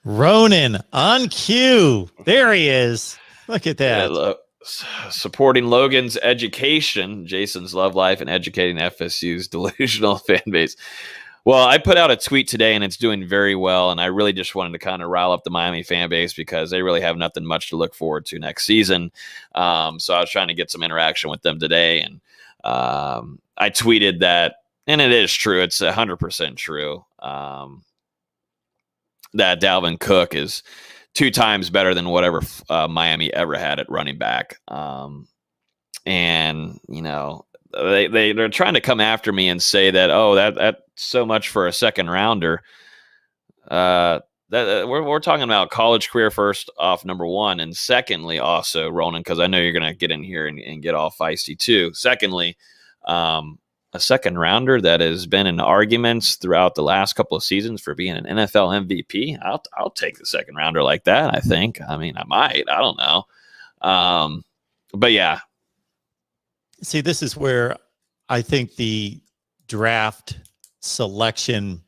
Ronan on cue. There he is. Look at that. Yeah, supporting Logan's education, Jason's love life, and educating FSU's delusional fan base. Well, I put out a tweet today, and it's doing very well, and I really just wanted to kind of rile up the Miami fan base because they really have nothing much to look forward to next season. So I was trying to get some interaction with them today, and I tweeted that, and it is true. It's 100% true. That Dalvin Cook is 2 times better than whatever Miami ever had at running back. And, you know, they're trying to come after me and say that, oh, that's so much for a second rounder. We're talking about college career first off, number one. And secondly, also, Ronan, because I know you're going to get in here and get all feisty too. Secondly, a second rounder that has been in arguments throughout the last couple of seasons for being an NFL MVP. I'll take the second rounder like that. I think. I mean, I might. I don't know. But yeah. See, this is where I think the draft selection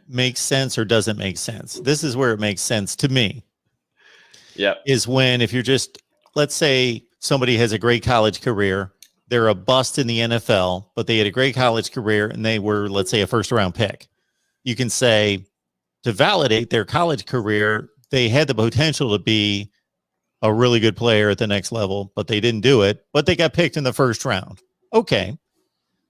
makes sense or doesn't make sense. This is where it makes sense to me. Yeah. Is when if you're just, let's say somebody has a great college career. They're a bust in the NFL, but they had a great college career and they were, let's say, a first-round pick. You can say, to validate their college career, they had the potential to be a really good player at the next level, but they didn't do it, but they got picked in the first round. Okay.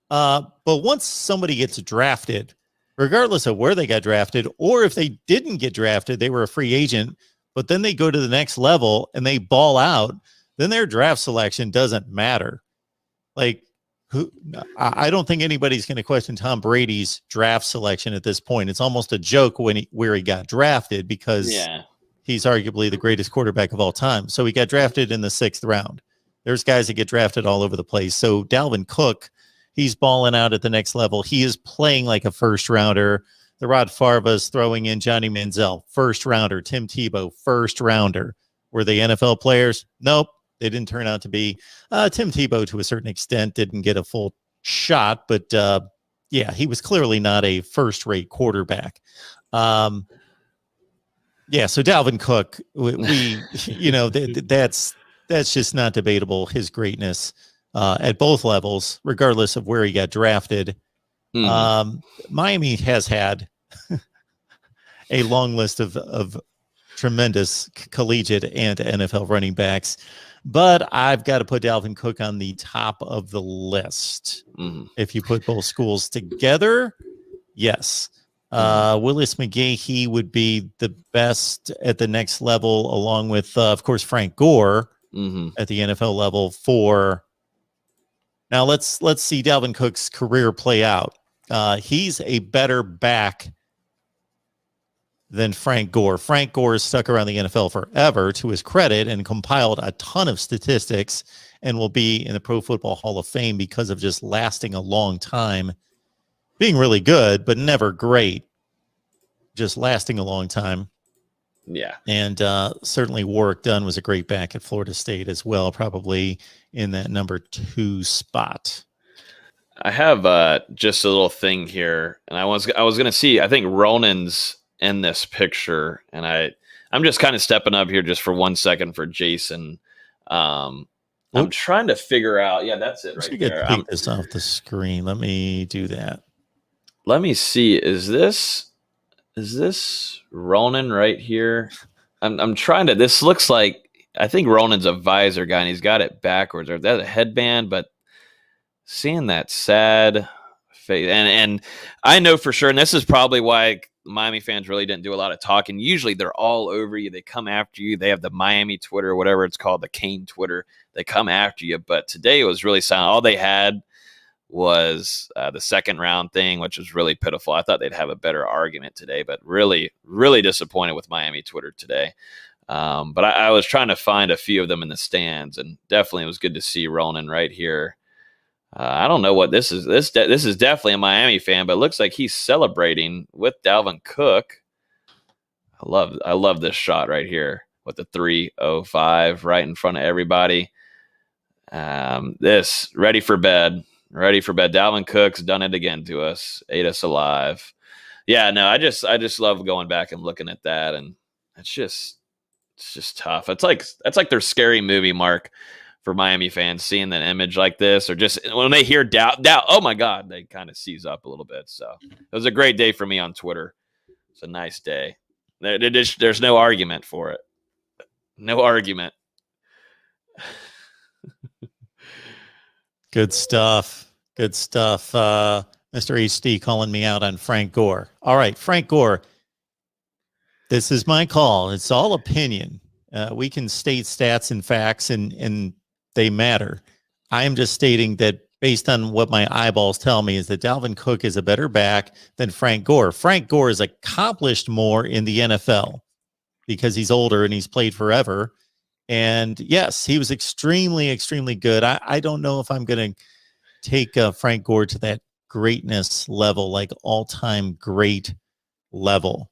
But once somebody gets drafted, regardless of where they got drafted, or if they didn't get drafted, they were a free agent, but then they go to the next level and they ball out, then their draft selection doesn't matter. Like, I don't think anybody's going to question Tom Brady's draft selection at this point. It's almost a joke where he got drafted because he's arguably the greatest quarterback of all time. So he got drafted in the 6th round. There's guys that get drafted all over the place. So Dalvin Cook, he's balling out at the next level. He is playing like a first rounder. The Rod Farvas throwing in Johnny Manziel, first rounder. Tim Tebow, first rounder. Were they NFL players? Nope. They didn't turn out to be. Tim Tebow, to a certain extent, didn't get a full shot, but yeah, he was clearly not a first-rate quarterback. Yeah, so Dalvin Cook, we you know, that's just not debatable. His greatness at both levels, regardless of where he got drafted. Miami has had a long list of tremendous collegiate and NFL running backs. But I've got to put Dalvin Cook on the top of the list. If you put both schools together, yes. Willis McGahee, he would be the best at the next level, along with, of course, Frank Gore at the NFL level. Now, let's see Dalvin Cook's career play out. He's a better back than Frank Gore. Frank Gore has stuck around the NFL forever, to his credit, and compiled a ton of statistics and will be in the Pro Football Hall of Fame because of just lasting a long time, being really good, but never great, just lasting a long time. Yeah. And certainly Warwick Dunn was a great back at Florida State as well, probably in that number 2 spot. I have just a little thing here, and I was going to see, I think Ronan's in this picture, and I'm just kind of stepping up here just for 1 second for Jason. I'm trying to figure out. Yeah, that's it right there. Take this off the screen. Let me do that. Let me see. Is this Ronan right here? I'm trying to. This looks like, I think Ronan's a visor guy, and he's got it backwards. Or that's a headband, but seeing that sad face, and I know for sure, and this is probably why Miami fans really didn't do a lot of talking. Usually they're all over you. They come after you. They have the Miami Twitter, whatever it's called, the Kane Twitter. They come after you. But today it was really silent. All they had was the second round thing, which was really pitiful. I thought they'd have a better argument today, but really, really disappointed with Miami Twitter today. But I was trying to find a few of them in the stands, and definitely it was good to see Ronan right here. I don't know what this is. This is definitely a Miami fan, but it looks like he's celebrating with Dalvin Cook. I love this shot right here with the 305 right in front of everybody. This ready for bed. Dalvin Cook's done it again to us. Ate us alive. Yeah, no, I just love going back and looking at that, and it's just tough. That's like their scary movie, Mark, for Miami fans, seeing an image like this, or just when they hear doubt, oh my God, they kind of seize up a little bit. So it was a great day for me on Twitter. It's a nice day. There's no argument for it. No argument. Good stuff. Good stuff. Mr. HD calling me out on Frank Gore. All right, Frank Gore. This is my call. It's all opinion. We can state stats and facts, and they matter. I am just stating that based on what my eyeballs tell me is that Dalvin Cook is a better back than Frank Gore. Frank Gore has accomplished more in the NFL because he's older and he's played forever. And yes, he was extremely, extremely good. I don't know if I'm going to take Frank Gore to that greatness level, like all-time great level.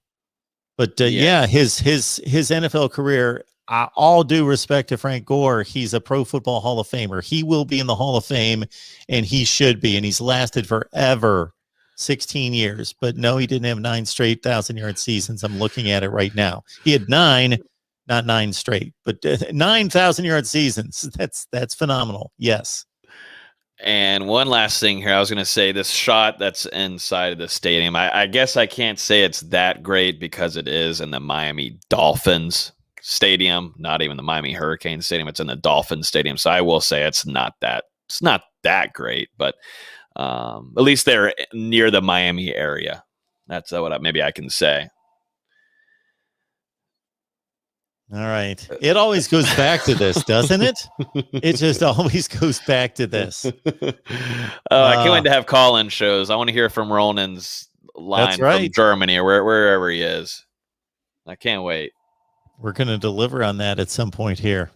But yeah, his NFL career, all due respect to Frank Gore, he's a Pro Football Hall of Famer. He will be in the Hall of Fame, and he should be. And he's lasted forever, 16 years. But no, he didn't have 9 straight 1,000-yard seasons. I'm looking at it right now. He had 9, not 9 straight, but 9,000-yard seasons. That's phenomenal. Yes. And one last thing here, I was going to say this shot that's inside of the stadium. I guess I can't say it's that great because it is in the Miami Dolphins stadium, not even the Miami Hurricane stadium. It's in the Dolphins stadium. So I will say it's not that great, but at least they're near the Miami area. That's what maybe I can say. All right. It always goes back to this, doesn't it? It just always goes back to this. I can't wait to have call-in shows. I want to hear from Ronan's line from Germany or wherever he is. I can't wait. We're going to deliver on that at some point here.